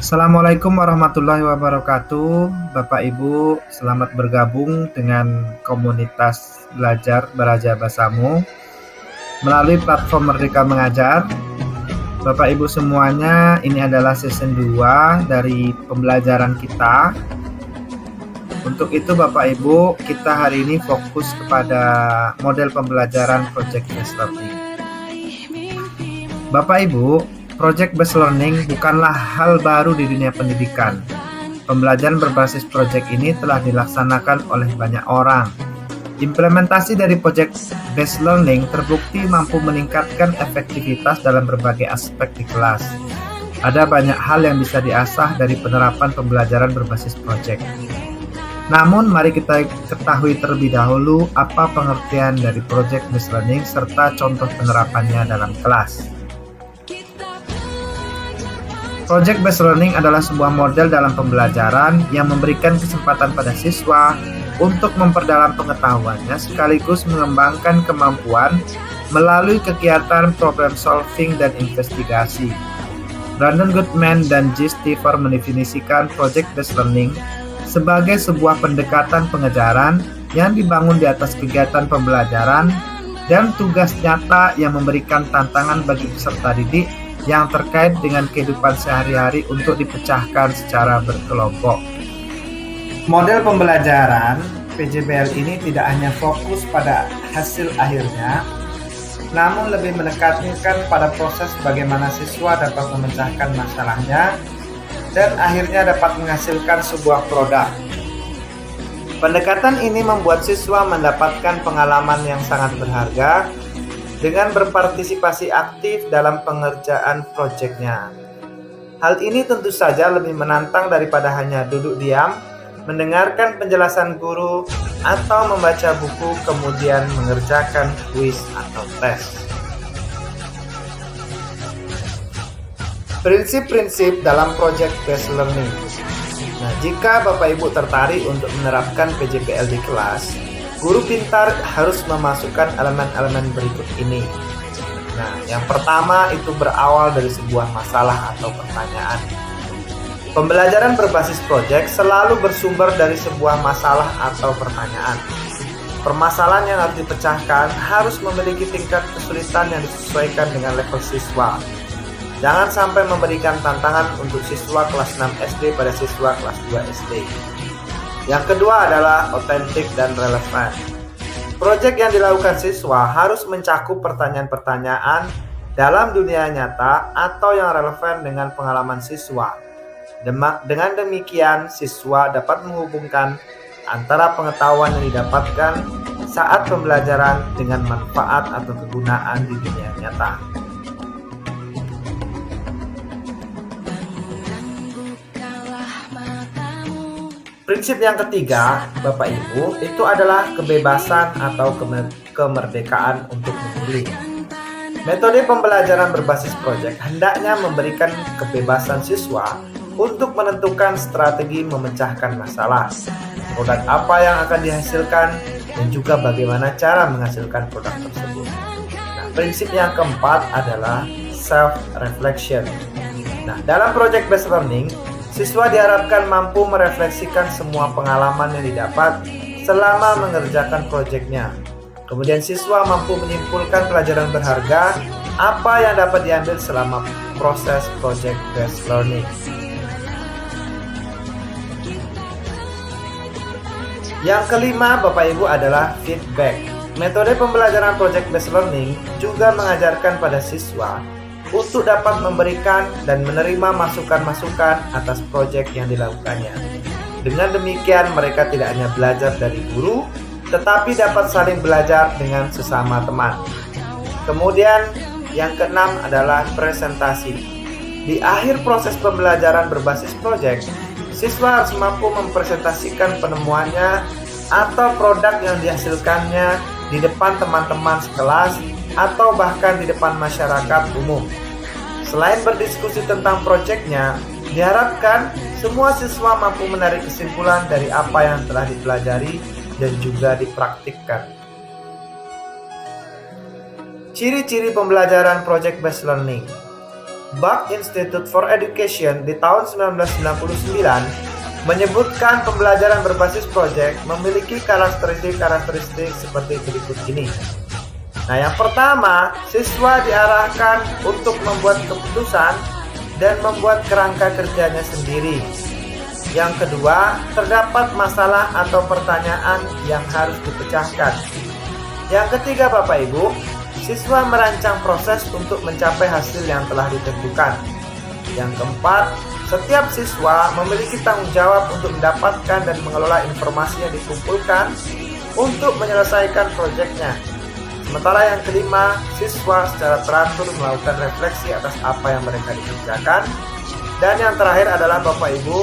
Assalamualaikum warahmatullahi wabarakatuh. Bapak Ibu, selamat bergabung dengan komunitas belajar Belajar Basamu melalui platform Merdeka Mengajar. Bapak Ibu semuanya, ini adalah season 2 dari pembelajaran kita. Untuk itu Bapak Ibu, kita hari ini fokus kepada model pembelajaran Project Based Learning. Bapak Ibu, Project Based Learning bukanlah hal baru di dunia pendidikan. Pembelajaran berbasis project ini telah dilaksanakan oleh banyak orang. Implementasi dari Project Based Learning terbukti mampu meningkatkan efektivitas dalam berbagai aspek di kelas. Ada banyak hal yang bisa diasah dari penerapan pembelajaran berbasis project. Namun, mari kita ketahui terlebih dahulu apa pengertian dari Project Based Learning serta contoh penerapannya dalam kelas. Project Based Learning adalah sebuah model dalam pembelajaran yang memberikan kesempatan pada siswa untuk memperdalam pengetahuannya sekaligus mengembangkan kemampuan melalui kegiatan problem solving dan investigasi. Brandon Goodman dan J. Stiver mendefinisikan Project Based Learning sebagai sebuah pendekatan pengejaran yang dibangun di atas kegiatan pembelajaran dan tugas nyata yang memberikan tantangan bagi peserta didik yang terkait dengan kehidupan sehari-hari untuk dipecahkan secara berkelompok. Model pembelajaran PJBL ini tidak hanya fokus pada hasil akhirnya, namun lebih menekankan pada proses bagaimana siswa dapat memecahkan masalahnya dan akhirnya dapat menghasilkan sebuah produk. Pendekatan ini membuat siswa mendapatkan pengalaman yang sangat berharga dengan berpartisipasi aktif dalam pengerjaan proyeknya. Hal ini tentu saja lebih menantang daripada hanya duduk diam, mendengarkan penjelasan guru, atau membaca buku kemudian mengerjakan kuis atau tes. Prinsip-prinsip dalam Project Based Learning. Nah, jika Bapak Ibu tertarik untuk menerapkan PJBL di kelas, guru pintar harus memasukkan elemen-elemen berikut ini. Nah, yang pertama itu berawal dari sebuah masalah atau pertanyaan. Pembelajaran berbasis project selalu bersumber dari sebuah masalah atau pertanyaan. Permasalahan yang harus dipecahkan harus memiliki tingkat kesulitan yang disesuaikan dengan level siswa. Jangan sampai memberikan tantangan untuk siswa kelas 6 SD pada siswa kelas 2 SD. Yang kedua adalah otentik dan relevan. Proyek yang dilakukan siswa harus mencakup pertanyaan-pertanyaan dalam dunia nyata atau yang relevan dengan pengalaman siswa. Dengan demikian, siswa dapat menghubungkan antara pengetahuan yang didapatkan saat pembelajaran dengan manfaat atau kegunaan di dunia nyata. Prinsip yang ketiga, Bapak Ibu, itu adalah kebebasan atau kemerdekaan untuk memilih. Metode pembelajaran berbasis project hendaknya memberikan kebebasan siswa untuk menentukan strategi memecahkan masalah, produk apa yang akan dihasilkan, dan juga bagaimana cara menghasilkan produk tersebut. Nah, prinsip yang keempat adalah self-reflection. Nah, dalam project based learning, siswa diharapkan mampu merefleksikan semua pengalaman yang didapat selama mengerjakan proyeknya. Kemudian siswa mampu menyimpulkan pelajaran berharga apa yang dapat diambil selama proses project based learning. Yang kelima, Bapak Ibu, adalah feedback. Metode pembelajaran project based learning juga mengajarkan pada siswa untuk dapat memberikan dan menerima masukan-masukan atas proyek yang dilakukannya. Dengan demikian, mereka tidak hanya belajar dari guru, tetapi dapat saling belajar dengan sesama teman. Kemudian, yang keenam adalah presentasi. Di akhir proses pembelajaran berbasis proyek, siswa harus mampu mempresentasikan penemuannya atau produk yang dihasilkannya di depan teman-teman sekelas atau bahkan di depan masyarakat umum. Selain berdiskusi tentang proyeknya, diharapkan semua siswa mampu menarik kesimpulan dari apa yang telah dipelajari dan juga dipraktikkan. Ciri-ciri pembelajaran project based learning. Buck Institute for Education di tahun 1999 menyebutkan pembelajaran berbasis proyek memiliki karakteristik seperti berikut ini. Nah, yang pertama, siswa diarahkan untuk membuat keputusan dan membuat kerangka kerjanya sendiri. Yang kedua, terdapat masalah atau pertanyaan yang harus dipecahkan. Yang ketiga, Bapak Ibu, siswa merancang proses untuk mencapai hasil yang telah ditentukan. Yang keempat, setiap siswa memiliki tanggung jawab untuk mendapatkan dan mengelola informasi yang dikumpulkan untuk menyelesaikan proyeknya. Sementara yang kelima, siswa secara teratur melakukan refleksi atas apa yang mereka dikerjakan. Dan yang terakhir adalah Bapak Ibu,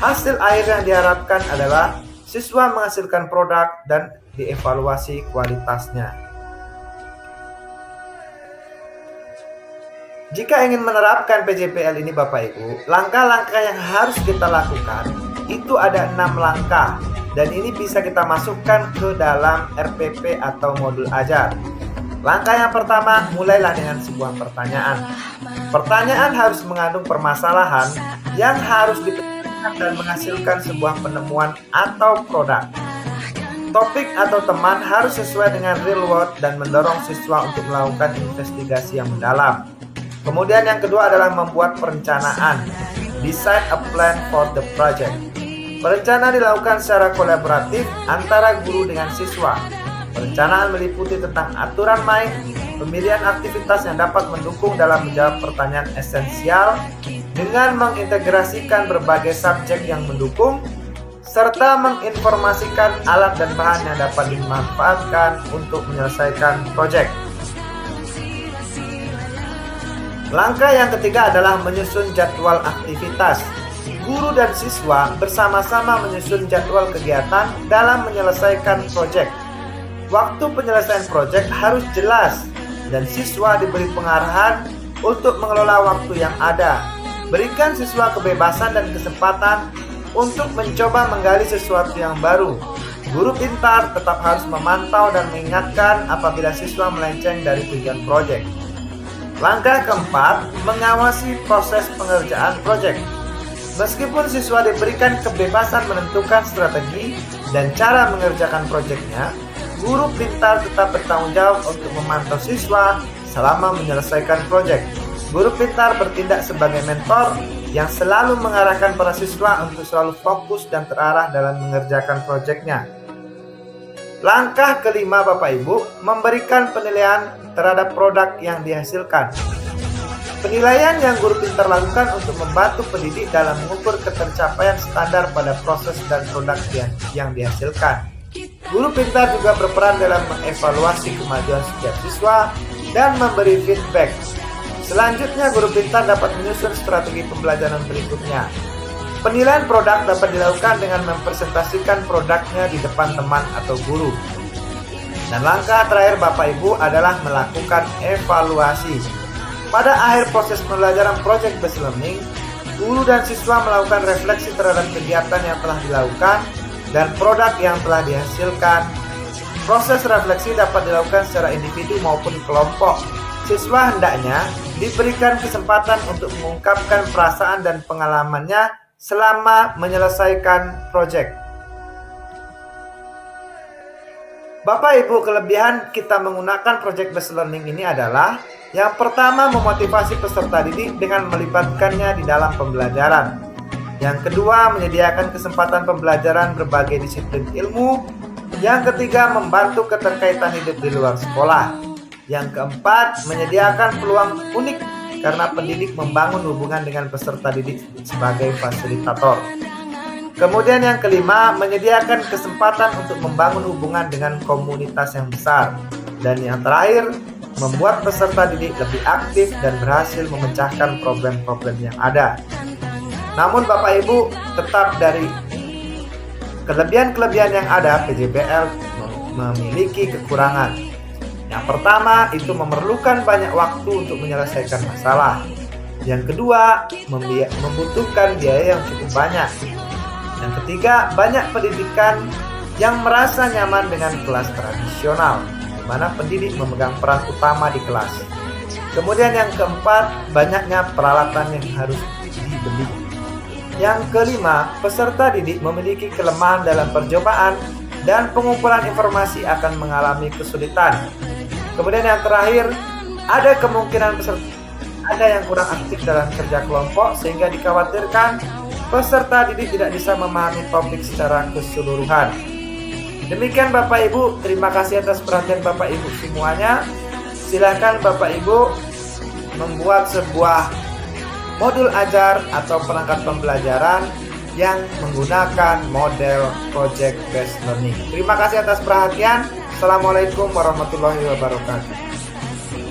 hasil akhir yang diharapkan adalah siswa menghasilkan produk dan dievaluasi kualitasnya. Jika ingin menerapkan PJPL ini Bapak Ibu, langkah-langkah yang harus kita lakukan itu ada 6 langkah. Dan ini bisa kita masukkan ke dalam RPP atau modul ajar. Langkah yang pertama, mulailah dengan sebuah pertanyaan. Pertanyaan harus mengandung permasalahan yang harus dipecahkan dan menghasilkan sebuah penemuan atau produk. Topik atau teman harus sesuai dengan real world dan mendorong siswa untuk melakukan investigasi yang mendalam. Kemudian yang kedua adalah membuat perencanaan. Decide a plan for the project. Perencanaan dilakukan secara kolaboratif antara guru dengan siswa. Perencanaan meliputi tentang aturan main, pemilihan aktivitas yang dapat mendukung dalam menjawab pertanyaan esensial dengan mengintegrasikan berbagai subjek yang mendukung, serta menginformasikan alat dan bahan yang dapat dimanfaatkan untuk menyelesaikan proyek. Langkah yang ketiga adalah menyusun jadwal aktivitas. Guru dan siswa bersama-sama menyusun jadwal kegiatan dalam menyelesaikan proyek. Waktu penyelesaian proyek harus jelas dan siswa diberi pengarahan untuk mengelola waktu yang ada. Berikan siswa kebebasan dan kesempatan untuk mencoba menggali sesuatu yang baru. Guru pintar tetap harus memantau dan mengingatkan apabila siswa melenceng dari tujuan proyek. Langkah keempat, mengawasi proses pengerjaan proyek. Meskipun siswa diberikan kebebasan menentukan strategi dan cara mengerjakan proyeknya, guru pintar tetap bertanggung jawab untuk memantau siswa selama menyelesaikan proyek. Guru pintar bertindak sebagai mentor yang selalu mengarahkan para siswa untuk selalu fokus dan terarah dalam mengerjakan proyeknya. Langkah kelima Bapak Ibu, memberikan penilaian terhadap produk yang dihasilkan. Penilaian yang guru pintar lakukan untuk membantu pendidik dalam mengukur ketercapaian standar pada proses dan produk yang dihasilkan. Guru pintar juga berperan dalam mengevaluasi kemajuan setiap siswa dan memberi feedback. Selanjutnya, guru pintar dapat menyusun strategi pembelajaran berikutnya. Penilaian produk dapat dilakukan dengan mempresentasikan produknya di depan teman atau guru. Dan langkah terakhir Bapak Ibu adalah melakukan evaluasi. Pada akhir proses pembelajaran Project Based Learning, guru dan siswa melakukan refleksi terhadap kegiatan yang telah dilakukan dan produk yang telah dihasilkan. Proses refleksi dapat dilakukan secara individu maupun kelompok. Siswa hendaknya diberikan kesempatan untuk mengungkapkan perasaan dan pengalamannya selama menyelesaikan proyek. Bapak Ibu, kelebihan kita menggunakan Project Based Learning ini adalah yang pertama, memotivasi peserta didik dengan melibatkannya di dalam pembelajaran. Yang kedua, menyediakan kesempatan pembelajaran berbagai disiplin ilmu. Yang ketiga, membantu keterkaitan hidup di luar sekolah. Yang keempat, menyediakan peluang unik karena pendidik membangun hubungan dengan peserta didik sebagai fasilitator. Kemudian yang kelima, menyediakan kesempatan untuk membangun hubungan dengan komunitas yang besar. Dan yang terakhir, membuat peserta didik lebih aktif dan berhasil memecahkan problem-problem yang ada. Namun Bapak Ibu, tetap dari kelebihan-kelebihan yang ada, PJPL memiliki kekurangan. Yang pertama, itu memerlukan banyak waktu untuk menyelesaikan masalah. Yang kedua, membutuhkan biaya yang cukup banyak. Yang ketiga, banyak pendidikan yang merasa nyaman dengan kelas tradisional, di mana pendidik memegang peran utama di kelas. Kemudian yang keempat, banyaknya peralatan yang harus dibeli. Yang kelima, peserta didik memiliki kelemahan dalam percobaan dan pengumpulan informasi akan mengalami kesulitan. Kemudian yang terakhir, ada kemungkinan peserta ada yang kurang aktif dalam kerja kelompok sehingga dikhawatirkan peserta didik tidak bisa memahami topik secara keseluruhan. Demikian Bapak Ibu, terima kasih atas perhatian Bapak Ibu semuanya. Silakan Bapak Ibu membuat sebuah modul ajar atau perangkat pembelajaran yang menggunakan model project based learning. Terima kasih atas perhatian. Assalamualaikum warahmatullahi wabarakatuh.